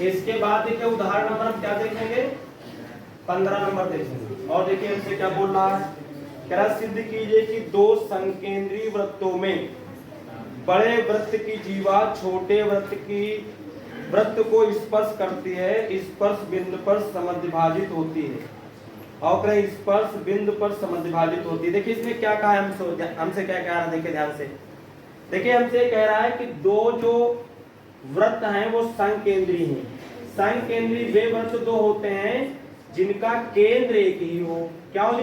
इसके बाद देखिए उदाहरण नंबर हम क्या देखेंगे, 15 नंबर देखेंगे। और देखिए हमसे क्या बोल रहा है, कह रहा सिद्ध कीजिए कि दो संकेंद्रीय वृत्तों में बड़े वृत्त की जीवा छोटे वृत्त को स्पर्श करती है, स्पर्श बिंदु पर समद्विभाजित होती है। और कहीं स्पर्श बिंदु पर समद्विभाजित होती है। देखिए इसमें क्या कहा है, हमसे क्या कह रहा है, देखिए ध्यान से देखिए। हमसे कह रहा है कि दो जो वृत्त हैं वो संकेंद्रीय हैं। संकेंद्रीय वे वृत्त दो होते हैं जिनका केंद्र एक ही हो। क्या हो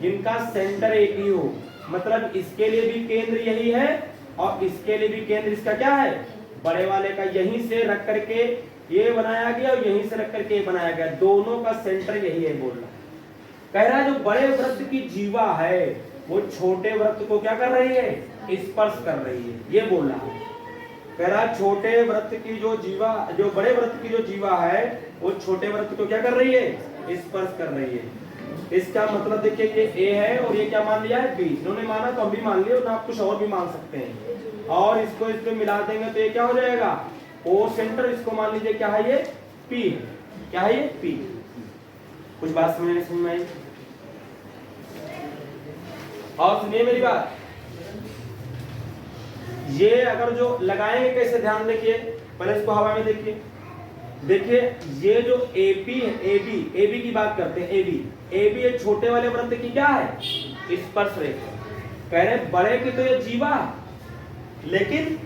जिनका सेंटर एक ही हो। मतलब इसके लिए भी केंद्र यही है और इसके लिए भी केंद्र इसका क्या है, बड़े वाले का। यहीं से रख करके ये बनाया गया और यहीं से रख करके ये बनाया गया, दोनों का सेंटर यही है बोल रहा। कह रहा है जो बड़े वृत्त की जीवा है वो छोटे वृत्त को क्या कर रही है, स्पर्श कर रही है, ये बोल रहा है। कह रहा छोटे वृत्त की जो जीवा, जो बड़े वृत्त की जो जीवा है वो छोटे वृत्त को क्या कर रही है, स्पर्श कर रही है। इसका मतलब देखिए ये ए है और ये क्या मान लिया है, बी। इन्होंने माना तो हम भी मान लिया, और आप कुछ और भी मान सकते हैं। और इसको इसमें मिला देंगे तो ये क्या हो जाएगा, ओ सेंटर। इसको मान लीजिए क्या है, ये पी है। क्या है ये, पी। कुछ बात समझ में आई? और सुनिए मेरी बात, ये अगर जो लगाएंगे कैसे, ध्यान देखिए, पहले इसको हवा में देखिए। देखिए ये जो एपी है, एबी की बात करते हैं। एबी ये छोटे वाले वृत्त की क्या है, स्पर्श रेखा। कह रहे बड़े की तो ये जीवा, लेकिन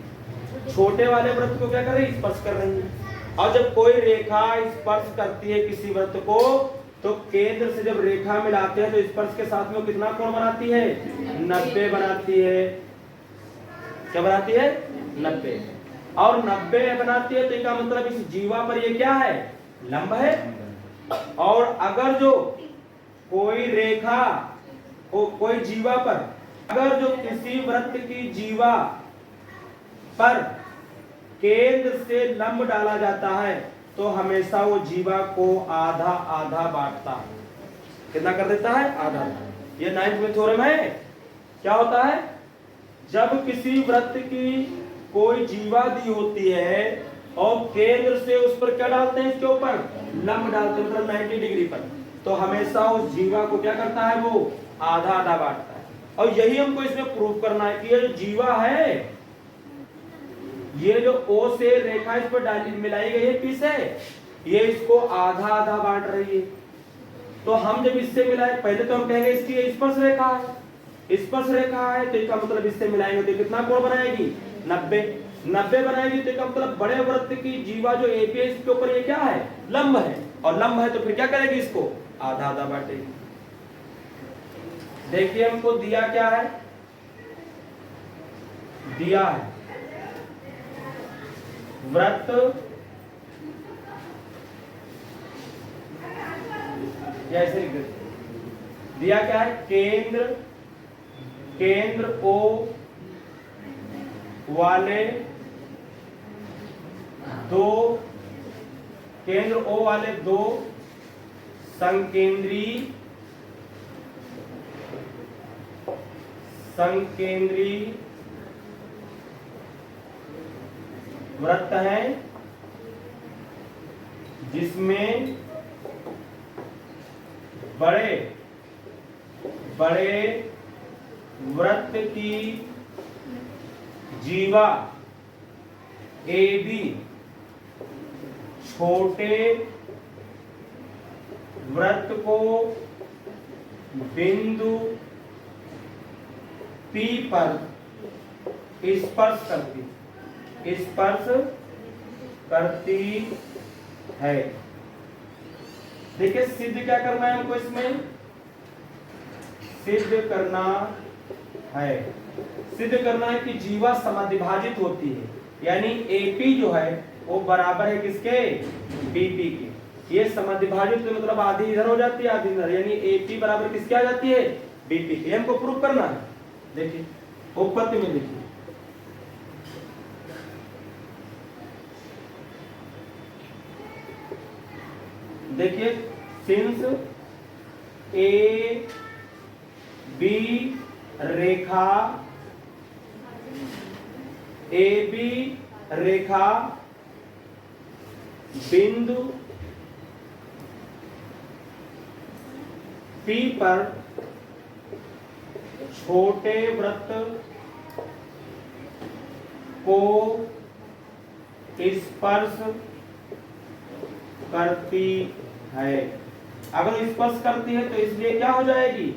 छोटे वाले वृत्त को क्या कर रही है, स्पर्श कर रही है। और जब कोई रेखा स्पर्श करती है किसी वृत्त को, तो केंद्र से जब रेखा मिलाते हैं तो स्पर्श के साथ में कितना कोण बनाती है, 90 बनाती है। क्या बनाती है, 90। और 90 बनाती है तो इसका मतलब इस जीवा पर ये क्या है, लंब है। और अगर जो कोई रेखा कोई जीवा पर, अगर जो किसी वृत्त की जीवा पर केंद्र से लंब डाला जाता है तो हमेशा वो जीवा को आधा आधा बांटता है। कितना कर देता है, आधा। ये 9th में थ्योरम है। क्या होता है, जब किसी वृत्त की कोई जीवा दी होती है और केंद्र से उस पर क्या डालते हैं, इसके ऊपर लंब डालते हैं, मतलब 90 डिग्री पर, तो हमेशा उस जीवा को क्या करता है, वो आधा आधा बांटता है। और यही हमको इसमें प्रूव करना है कि ये जो जीवा है, ये जो ओ से रेखा इस पर डाली मिलाई गई है पी से, ये इसको आधा आधा बांट रही है। तो हम जब इससे मिलाए, पहले तो हम कहेंगे इसकी स्पर्श रेखा है, स्पर्श रेखा है, तो इसका मतलब इससे मिलाएंगे तो कितना कोण बनाएगी, 90 बनाएगी। तो इसका मतलब बड़े वृत्त की जीवा जो एपी है इसके ऊपर ये क्या है, लंब है। और लंब है तो फिर क्या करेगी, इसको आधा आधा बांटेगी। देखिए हमको दिया क्या है, दिया है वृत्त जैसे दिया क्या है, केंद्र ओ वाले दो, केंद्र ओ वाले दो संकेंद्रीय वृत्त हैं जिसमें बड़े वृत्त की जीवा ए बी छोटे वृत्त को बिंदु पी पर स्पर्श करती है। देखिए सिद्ध क्या करना है हमको, इसमें सिद्ध करना है कि जीवा समद्विभाजित होती है, यानी एपी जो है वो बराबर है किसके, बीपी के। ये समद्विभाजित तो मतलब आधी इधर हो जाती है आधी इधर, यानी एपी बराबर किसके आ जाती है, बीपी के। हमको प्रूव करना है। देखिए उत्पत्ति में देखिए, देखिए सिंस ए बी रेखा बिंदु P पर छोटे वृत्त को स्पर्श करती है। अगर स्पर्श करती है तो इसलिए क्या हो जाएगी,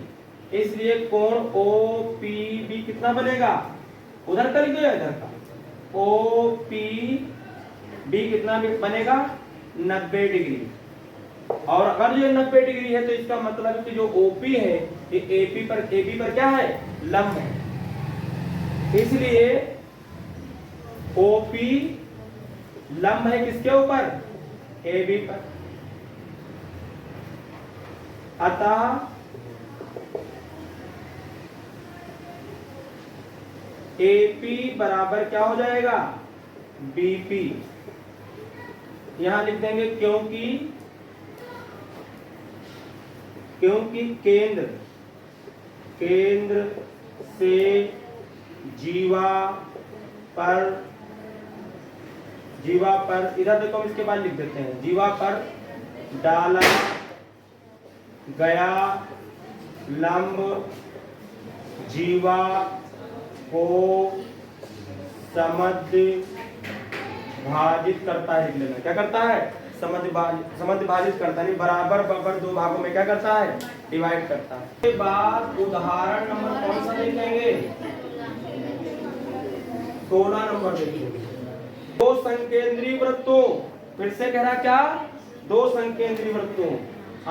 इसलिए कोण OPB कितना बनेगा, उधर का लिख दो या इधर का, OPB कितना बनेगा 90 डिग्री। और अगर ये 90 डिग्री है तो इसका मतलब कि जो OP है ये AB पर क्या है, लंब है। इसलिए OP लंब है किसके ऊपर, AB पर। अतः AP बराबर क्या हो जाएगा, BP। यहां लिख देंगे क्योंकि केंद्र से जीवा पर इधर देखो, हम इसके बाद लिख देते हैं, जीवा पर डाला गया लंब जीवा को समद्विभाजित करता है। लिख लेना, क्या करता है, समद्विभाजित करता है, बराबर दो भागों में क्या करता है, डिवाइड करता है। इसके बाद उदाहरण नंबर कौन सा देखेंगे, 16 नंबर देखेंगे। दो संकेंद्रीय वृत्तों, फिर से कह रहा क्या, दो संकेंद्रीय वृत्तों।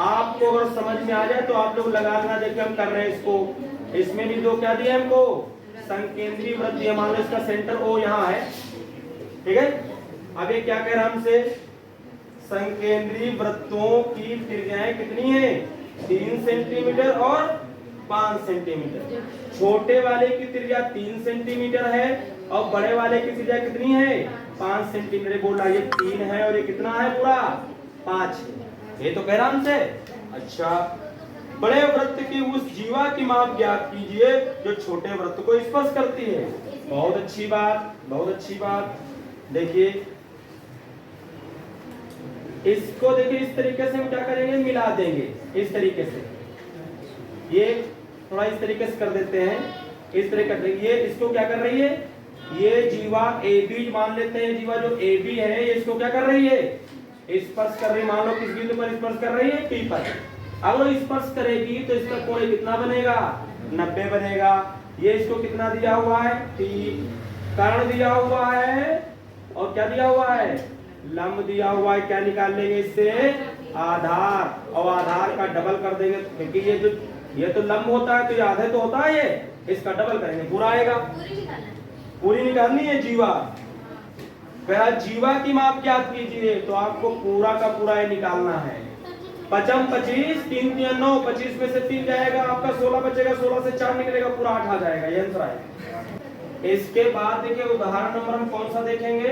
आपको अगर समझ में आ जाए तो आप लोग लगाना, देखिए हम कर रहे हैं इसको, इसमें भी दो क्या दिया हमको, संकेंद्रीय वृत्त दिया। मान लो इसका सेंटर O यहाँ है, ठीक है। अब ये क्या कह रहा है हमसे, संकेंद्रीय वृत्तों की त्रिज्याएं कितनी है, 3 सेंटीमीटर और 5 सेंटीमीटर। छोटे वाले की त्रिज्या 3 सेंटीमीटर है और बड़े वाले की त्रिज्या कितनी है, 5 सेंटीमीटर। बोल रहा है ये 3 है और ये कितना है, पूरा 5 है। ये तो कह रहा हमसे। अच्छा, बड़े वृत्त की उस जीवा की माप ज्ञात कीजिए जो छोटे वृत्त को स्पर्श करती है। बहुत अच्छी बात, बहुत अच्छी बात। देखिए इसको, देखिए इस तरीके से हम क्या करेंगे, मिला देंगे इस तरीके से। ये थोड़ा इस तरीके से कर देते हैं, इस तरह कर देंगे। ये इसको क्या कर रही है, ये जीवा AB मान लेते हैं, जीवा जो AB है ये इसको क्या कर रही है, स्पर्श कर रही। मान लो किस बिंदु पर स्पर्श कर रही है, P पर। अगर स्पर्श करेगी तो इसका कोण कितना बनेगा, 90 बनेगा। ये इसको कितना दिया हुआ है, T। कर्ण दिया हुआ है और क्या दिया हुआ है, लंब दिया हुआ है। क्या निकाल लेंगे इससे, आधार, और आधार का डबल कर देंगे, क्योंकि ये तो लंब होता है तो ये आधे तो होता है, ये इसका डबल करेंगे पूरा आएगा। पूरी निकालनी है जीवा, कहा जीवा की माप ज्ञात कीजिए, तो आपको पूरा का पूरा ये निकालना है। 55 25 3 3 9, 25 में से 3 जाएगा आपका 16 बचेगा, 16 से 4 निकलेगा, पूरा 8 आ जाएगा। ये आंसर आएगा। इसके बाद देखिए उदाहरण नंबर हम कौन सा देखेंगे,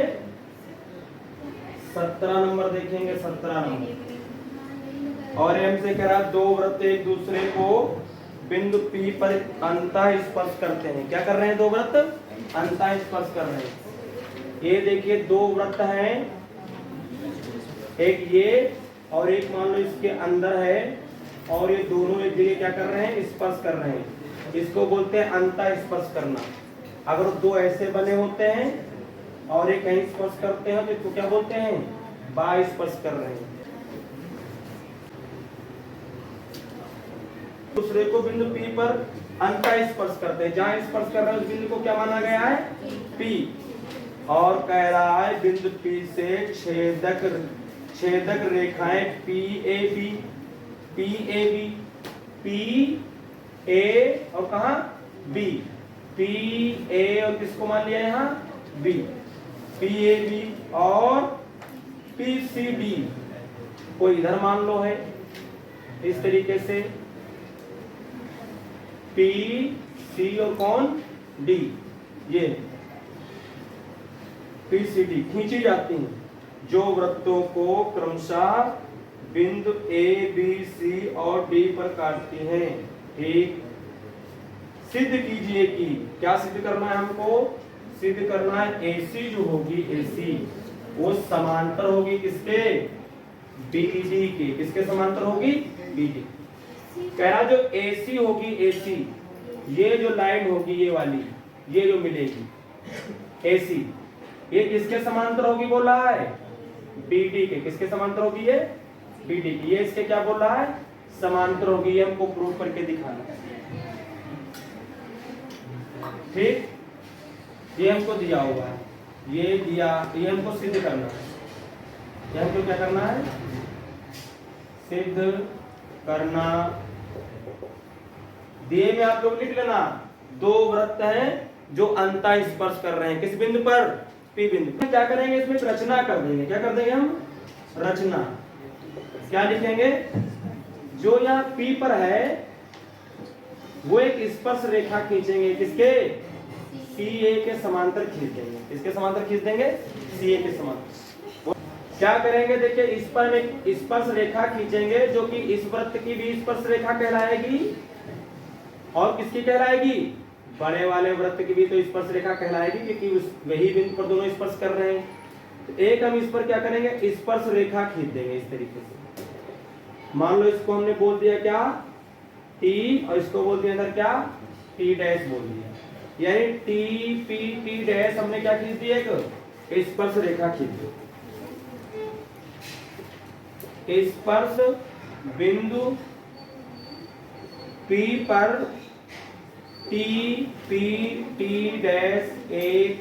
17 नंबर देखेंगे, 17 नंबर। और हमसे कह रहा दो वृत्त एक दूसरे को बिंदु P पर अंतः स्पर्श करते हैं। क्या कर रहे हैं, दो वृत्त अंतः स्पर्श कर रहे हैं। ये देखिए दो वृत्त हैं, एक ये और एक मान लो इसके अंदर है, और ये दोनों एक जगह क्या कर रहे हैं, स्पर्श कर रहे हैं। इसको बोलते हैं अंतः स्पर्श करना। अगर दो ऐसे बने होते हैं और एक कहीं स्पर्श करते हैं तो इसको क्या बोलते हैं, बाह्य स्पर्श कर रहे हैं। दूसरे को बिंदु P पर अंतः स्पर्श करते हैं। जहां स्पर्श कर रहे हैं उस बिंदु को क्या माना गया है, P। और कह रहा है बिंदु P से छेदक रेखाएं PAB, PA और कहा B, PA और किसको मान लिया यहाँ, B, PAB और PCD को इधर मान लो है। इस तरीके से PC और कौन, D, ये PCD खींची जाती हैं, जो वृत्तों को क्रमशः बिंदु A, B, C और D पर काटती हैं। ठीक, सिद्ध कीजिए कि, क्या सिद्ध करना है हमको, सिद्ध करना है AC जो होगी AC वो समांतर होगी किसके? बीडी के। किसके समांतर होगी? बीडी। कह रहा जो एसी होगी, एसी ये जो लाइन होगी ये वाली, ये जो मिलेगी एसी, ये किसके समांतर होगी बोल रहा है? बीडी के। किसके समांतर होगी ये? बीडी की। ये इसके क्या बोल रहा है? समांतर होगी। ये हमको प्रूव करके दिखाना है। ठीक, ये हमको दिया हुआ है, ये दिया, ये हमको सिद्ध करना है। ये हमको क्या करना है? सिद्ध करना। दिए में आप लोग लिख लेना, दो वृत्त हैं जो अंतः स्पर्श कर रहे हैं। किस बिंदु पर? पी बिंदु पर। क्या करेंगे इसमें? रचना कर देंगे। क्या कर देंगे हम? रचना। क्या लिखेंगे? जो यहाँ पी पर है वो एक स्पर्श रेखा खींचेंगे। किसके? सीए के समांतर खींच देंगे। किसके समांतर खींच देंगे? सीए के समांतर। क्या करेंगे? देखिए इस पर एक स्पर्श रेखा खींचेंगे जो कि इस वृत्त की भी स्पर्श रेखा कहलाएगी और किसकी कहलाएगी? बड़े वाले वृत्त की भी तो स्पर्श रेखा कहलाएगी, क्योंकि उस वही बिंदु पर दोनों स्पर्श कर रहे हैं। तो एक हम इस पर क्या करेंगे? स्पर्श रेखा खींच देंगे इस तरीके से। मान लो इसको हमने बोल दिया क्या? टी, और इसको बोल दिया अंदर क्या? टी डैश बोल दिया। यानी टी पी टी डैश हमने क्या खींच दिया? एक स्पर्श रेखा खींच दी। स्पर्श बिंदु P पर टी पी टी डैश एक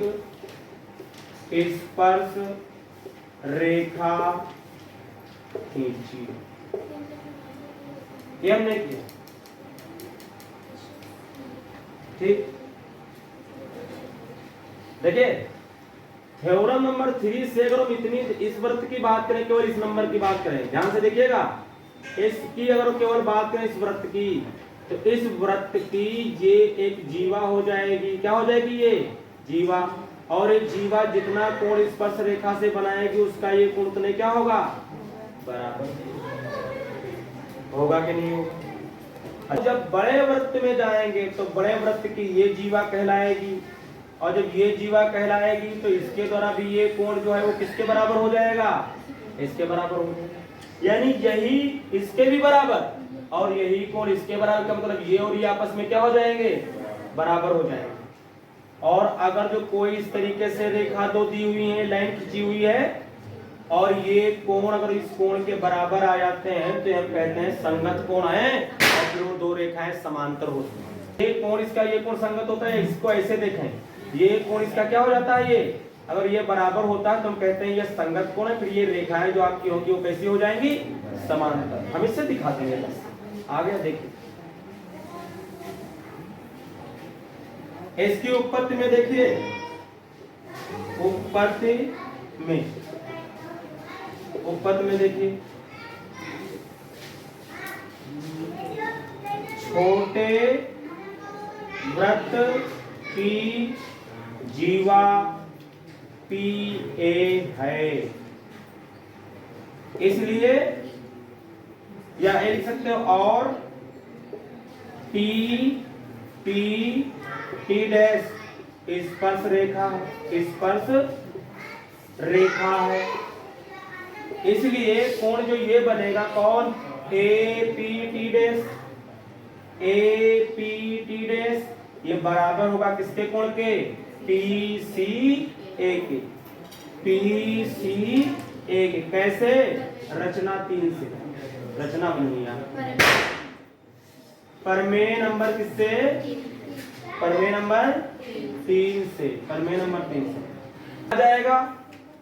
स्पर्श रेखा खींची। ये हमने किया। ठीक, देखिए थ्योरम नंबर 3 से अगर हम इतनी इस वृत्त की बात करें, केवल इस नंबर की बात करें, ध्यान से देखिएगा, इसकी अगर केवल बात करें इस वृत्त की, तो इस वृत्त की ये एक जीवा हो जाएगी। क्या हो जाएगी? ये जीवा। और एक जीवा जितना कोण स्पर्श रेखा से बनाएगी उसका ये कोण उतने क्या होगा? बराबर होगा कि नहीं होगा? जब बड़े वृत्त में जाएंगे तो बड़े वृत्त की ये जीवा कहलाएगी, और जब ये जीवा कहलाएगी तो इसके द्वारा भी ये कोण जो है वो किसके बराबर हो जाएगा? इसके बराबर हो जाएगा। यानी यही इसके भी बराबर और यही कोण इसके बराबर, का मतलब ये और ये आपस में क्या हो जाएंगे? बराबर हो जाएंगे। और अगर जो कोई इस तरीके से रेखा दो दी हुई है, लाइन खींची हुई है, और ये कोण अगर इस कोण के बराबर आ जाते हैं तो हम कहते हैं संगत कोण है, और फिर वो दो रेखाएं समांतर होती हैं। ये कोण इसका ये कोण संगत होता है। इसको ऐसे देखें, ये कोण इसका क्या हो जाता है? ये अगर ये बराबर होता है तो हम कहते हैं ये संगत कोण है। फिर ये रेखाएं जो आपकी होगी वो कैसी हो जाएंगी? समांतर। हम इससे दिखा देंगे। बस आ गया। देखिए इसकी उत्पत्ति में देखिए, उत्पत्ति में देखिए, छोटे वृत्त की जीवा पी ए है, इसलिए या लिख सकते हो और टी पी टी डैश स्पर्श रेखा है। इसलिए कोण जो ये बनेगा कौन? ए पी टी डैश ये बराबर होगा किसके कोण के? पी सी ए के। कैसे? रचना 3 से रचना बनी है। प्रमेय नंबर किससे? प्रमेय नंबर 3 से। आ जाएगा।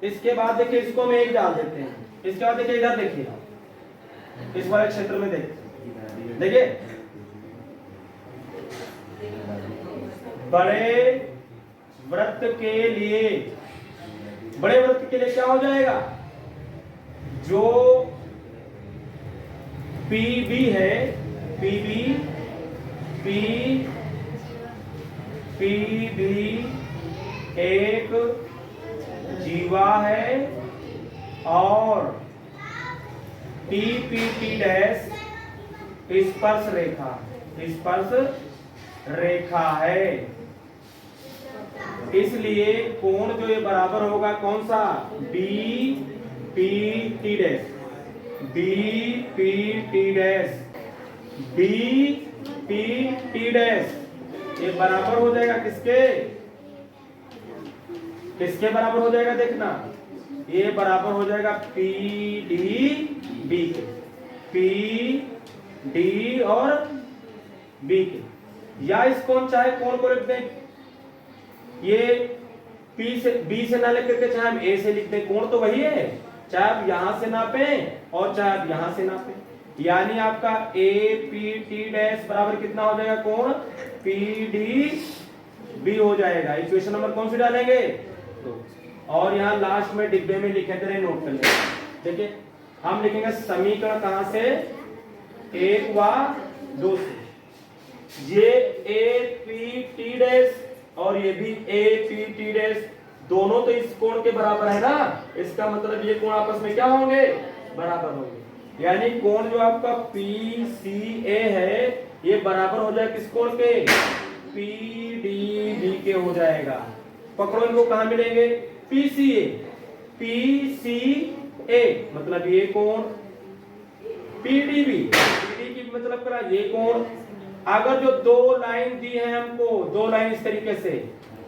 इसके बाद देखिए इसको हम एक डाल देते हैं। इसके बाद देखिए इधर देखिए, इस वाले क्षेत्र में देखिए बड़े वृत्त के लिए क्या हो जाएगा? जो पीबी है, पीबी एक जीवा है और टी डैश स्पर्श रेखा है। इसलिए कोण जो ये बराबर होगा कौन सा, B P T dash, B P T dash, B P T dash, ये बराबर हो जाएगा किसके, किसके बराबर हो जाएगा देखना, ये बराबर हो जाएगा पी डी बी के, पी डी और बी के। या इस कोण चाहे कोण को लिख दें, ये पी से बी से ना लेकर के चाहे हम ए से लिख दें, कोण तो वही है, चाहे आप यहां से नापें और चाहे आप यहां से नापें, यानी आपका ए पी टी डैश बराबर कितना हो जाएगा, कोण पी डी बी हो जाएगा। इक्वेशन नंबर कौन सी डालेंगे, तो और यहाँ लास्ट में डिब्बे में लिखे थे, नोट कर लेंगे। देखिए हम लिखेंगे समीकरण कहां से, 1 व 2 से, ये ए पी टी डैश और ये भी ए पी टी डैश, दोनों तो इस कोण के बराबर है ना, इसका मतलब ये कोण आपस में क्या होंगे, बराबर होंगे। यानी कोण जो आपका पी सी ए है ये बराबर हो जाएगा किस कोण के, पी डी बी के हो जाएगा। पकड़ो इनको, कहां मिलेंगे, पी सी ए, पी सी ए मतलब ये कोण, P D B, P D की मतलब करा ये कोण। अगर जो दो लाइन दी है हमको, दो लाइन इस तरीके से,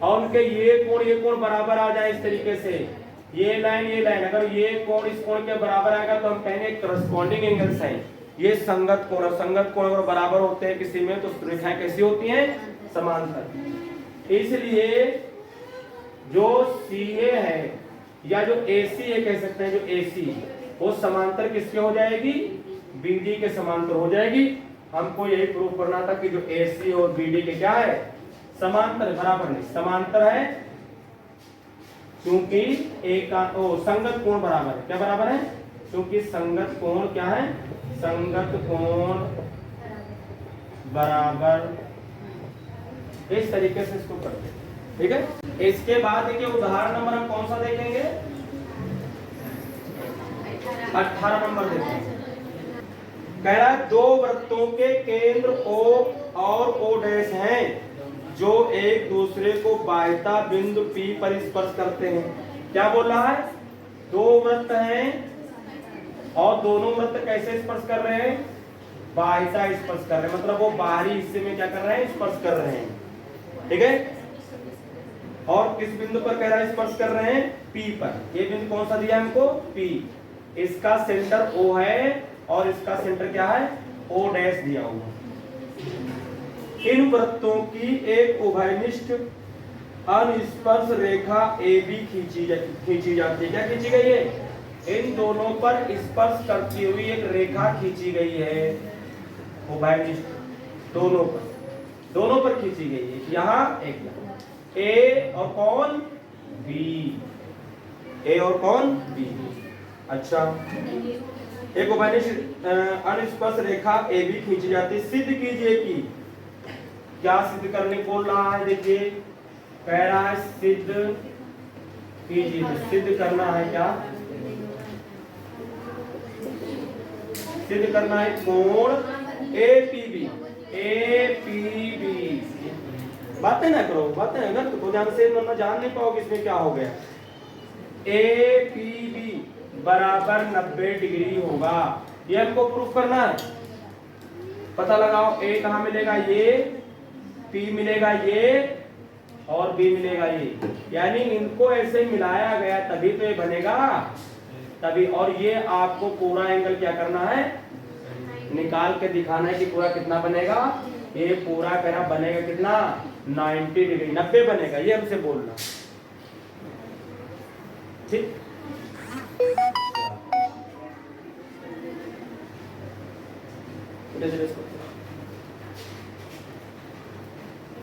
और उनके ये कोण बराबर आ जाए इस तरीके से, ये लाइन, अगर ये कोण इस कोण के बराबर आएगा तो हम कहेंगे करस्पॉन्डिंग एंगल साइन, ये संगत कोण। संगत कोण अगर बराबर होते हैं किसी में तो रेखाएं कैसी होती हैं, समांतर। इसलिए जो CA है या जो AC है कह सकते हैं, जो AC वो समांतर किसके हो जाएगी, BD के समांतर हो जाएगी। हमको यही प्रूफ करना था कि जो AC और BD के क्या है, समांतर, बराबर नहीं, समांतर है, क्योंकि संगत कोण बराबर है, क्या बराबर है, क्योंकि संगत कोण क्या है, संगत कोण बराबर, इस तरीके से इसको करते हैं, ठीक है। इसके बाद देखिए उदाहरण नंबर हम कौन सा देखेंगे, 18 नंबर देखेंगे। कह रहा है दो वृत्तों के केंद्र O और O डैश हैं जो एक दूसरे को बाह्यता बिंदु P पर स्पर्श करते हैं। क्या बोल रहा है, दो वृत्त हैं और दोनों वृत्त कैसे स्पर्श कर रहे हैं, बाह्यता स्पर्श कर रहे हैं, मतलब वो बाहरी हिस्से में क्या कर रहे हैं, स्पर्श कर रहे हैं, ठीक है। और किस बिंदु पर कह रहा है स्पर्श कर रहे हैं, P पर। ये बिंदु कौन सा दिया हमको, P, इसका सेंटर O है और इसका सेंटर क्या है, O डैश दिया हुआ। इन वृत्तों की एक उभयनिष्ठ अनस्पर्श रेखा AB खींची जाती है। क्या खींची गई है, इन दोनों पर स्पर्श करती हुई एक रेखा खींची गई है, उभयनिष्ठ, दोनों पर खींची गई है। यहाँ एक A और कौन, B, A और कौन, B। अच्छा, एक उभयनिष्ठ अनस्पर्श रेखा AB खींची जाती है। सिद्ध कीजिए कि, क्या सिद्ध करने बोल रहा है, देखिए कह रहा है सिद्ध कीजिए, तो सिद्ध करना है क्या, सिद्ध करना है कोण APB, बातें ना करो, बातें अगर तो ध्यान से ना जान नहीं पाओगे इसमें क्या हो गया। APB बराबर 90 डिग्री होगा, ये हमको प्रूफ करना है। पता लगाओ, A कहाँ मिलेगा, ये P मिलेगा ये, और B मिलेगा ये, यानी इनको ऐसे मिलाया गया तभी तो ये बनेगा, तभी। और ये आपको पूरा एंगल क्या करना है, निकाल के दिखाना है कि पूरा कितना बनेगा। ये पूरा करा बनेगा कितना, 90 डिग्री, 90 बनेगा, ये हमसे बोलना, ठीक।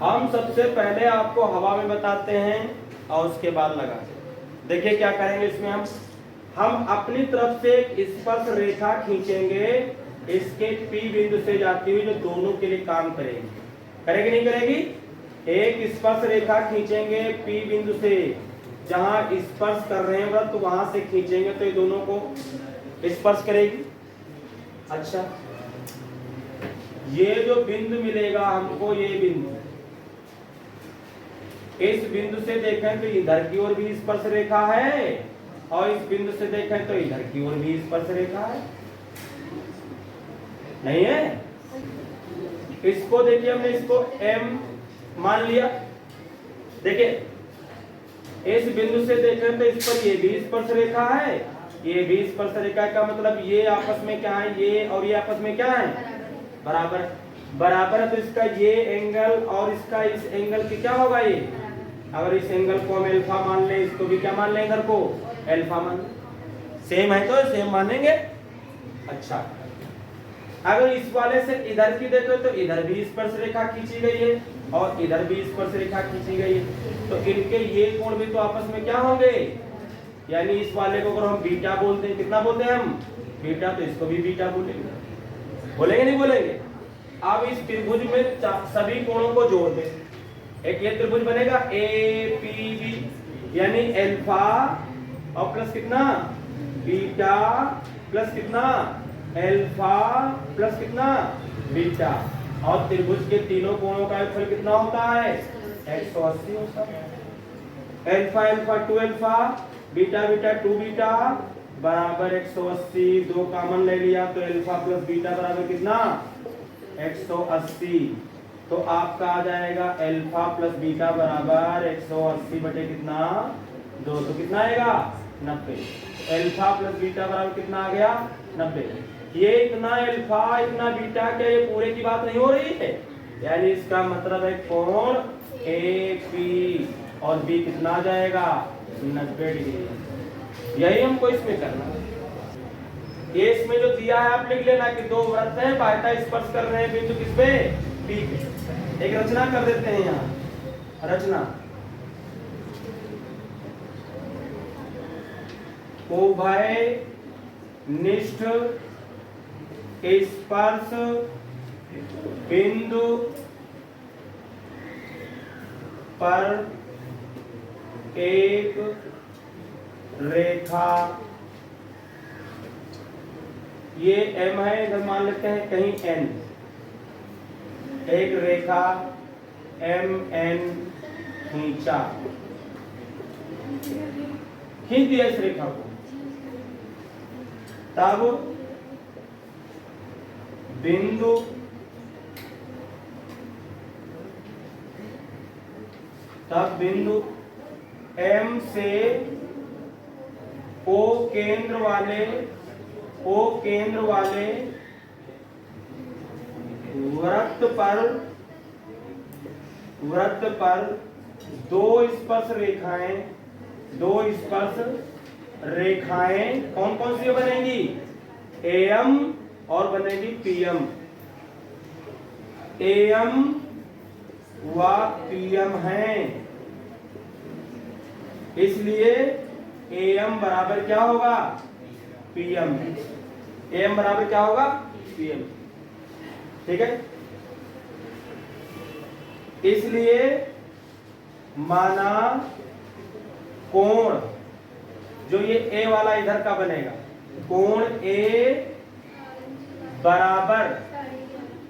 हम सबसे पहले आपको हवा में बताते हैं और उसके बाद लगाते हैं। देखिए क्या करेंगे इसमें, हम अपनी तरफ से एक स्पर्श रेखा खींचेंगे इसके P बिंदु से जाती हुई, जो दोनों के लिए काम करेगी, करेगी नहीं करेगी। एक स्पर्श रेखा खींचेंगे P बिंदु से, जहां स्पर्श कर रहे हैं वृत्त वहां से खींचेंगे तो ये दोनों को स्पर्श करेगी। अच्छा, ये जो बिंदु मिलेगा हमको, ये बिंदु इस बिंदु से देखें तो इधर की ओर भी स्पर्श रेखा है और इस बिंदु से देखें तो इधर की ओर भी स्पर्श रेखा है, नहीं है? इसको देखिए, हमने इसको M मान लिया। देखिए इस बिंदु से देखें तो इस पर ये भी स्पर्श रेखा है, ये भी स्पर्श रेखा का मतलब ये आपस में क्या है, ये और ये आपस में क्या है, बराबर। बराबर है तो इसका ये एंगल और इसका इस एंगल की क्या होगा, ये अगर इस एंगल को हम अल्फा मान ले, इसको भी क्या मान ले, इधर को अल्फा मान ले। सेम है तो सेम मानेंगे। अच्छा, अगर इस वाले से इधर की देखो तो इधर भी स्पर्श रेखा खींची गई है और इधर भी स्पर्श रेखा खींची गई है, तो इनके ये कोण भी तो आपस में क्या होंगे, यानी इस वाले को अगर हम बीटा बोलते हैं, कितना बोलते हैं हम, बीटा, तो इसको भी बीटा बोलेंगे, बोलेंगे नहीं बोलेंगे? अब इस त्रिभुज में सभी कोणों को जोड़ दें, एक ये त्रिभुज बनेगा APB, यानी अल्फा और प्लस कितना, बीटा प्लस कितना, अल्फा प्लस कितना, बीटा, और त्रिभुज के तीनों कोणों का योगफल कितना होता है, 180 होता है। Alpha alpha 2 alpha, beta beta 2 beta बराबर 180, दो कॉमन ले लिया तो अल्फा प्लस बीटा बराबर कितना, 180। तो आपका आ जाएगा अल्फा प्लस बीटा बराबर 180 बटे कितना, 2, तो कितना आएगा, 90। अल्फा प्लस बीटा बराबर कितना आ गया, 90। ये इतना अल्फा इतना बीटा, क्या ये पूरे की बात नहीं हो रही है, यानी इसका मतलब है कोण AP और B कितना आ जाएगा, 90 डिग्री। यही हमको इसमें करना है। ये इसमें जो दिया है आप लिख लेना कि दो वृत्त हैं, बाह्यता स्पर्श कर रहे हैं बिंदु किसपे, B पे। एक रचना कर देते हैं यहाँ, रचना, उभय निष्ठ स्पर्श बिंदु पर एक रेखा, ये M है, इधर मान लेते हैं कहीं N, एक रेखा MN खींचा, खींच दिया इस रेखा को, तब बिंदु M से O केंद्र वाले वृत्त पर दो स्पर्श रेखाएं कौन कौन सी बनेंगी, AM और बनेगी PM, AM व PM हैं, इसलिए AM बराबर क्या होगा, PM, AM बराबर क्या होगा, PM, ठीक है। इसलिए माना कोण जो ये A वाला इधर का बनेगा, कोण A बराबर,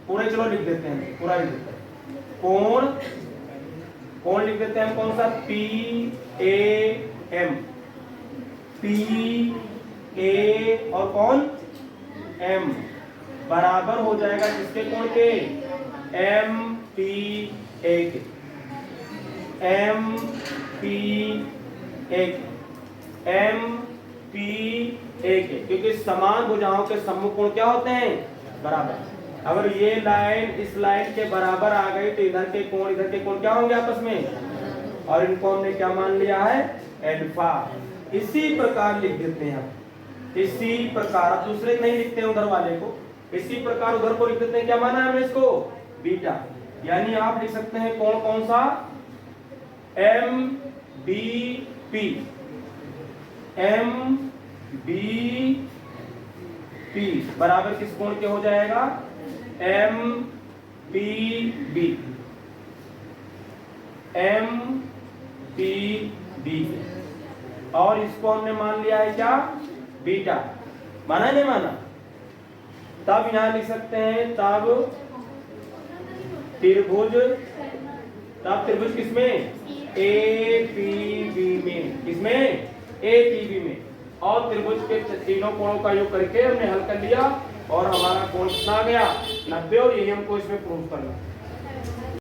पूरे चलो लिख देते हैं, पूरा लिख देते हैं, कोण लिख देते हैं कौन सा, PAM, PA और कौन M बराबर हो जाएगा किसके कोण के, MPA के, MPA के, क्योंकि समान भुजाओं के सम्मुख कोण क्या होते हैं, बराबर। अगर ये लाइन इस लाइन के बराबर आ गई तो इधर के कोण क्या होंगे आपस में, और इनको हमने क्या मान लिया है, अल्फा। इसी प्रकार लिख देते हैं हम, इसी प्रकार, अब दूसरे नहीं लिखते हैं उधर वाले को, इसी प्रकार उधर को लिख देते हैं, क्या माना है हमने इसको, बीटा। यानी आप लिख सकते हैं कोण कौन सा, MBP, MBP बराबर किस कोण के हो जाएगा, MPB, MPB, और इसको हमने मान लिया है क्या, बीटा, माना नहीं माना। तब यहां लिख सकते हैं, तब त्रिभुज किसमें, एपीबी में, इसमें एपीबी में, और त्रिभुज के तीनों कोणों का योग करके हमने हल कर लिया और हमारा कोण कितना आ गया 90, और यही हमको इसमें प्रूव करना।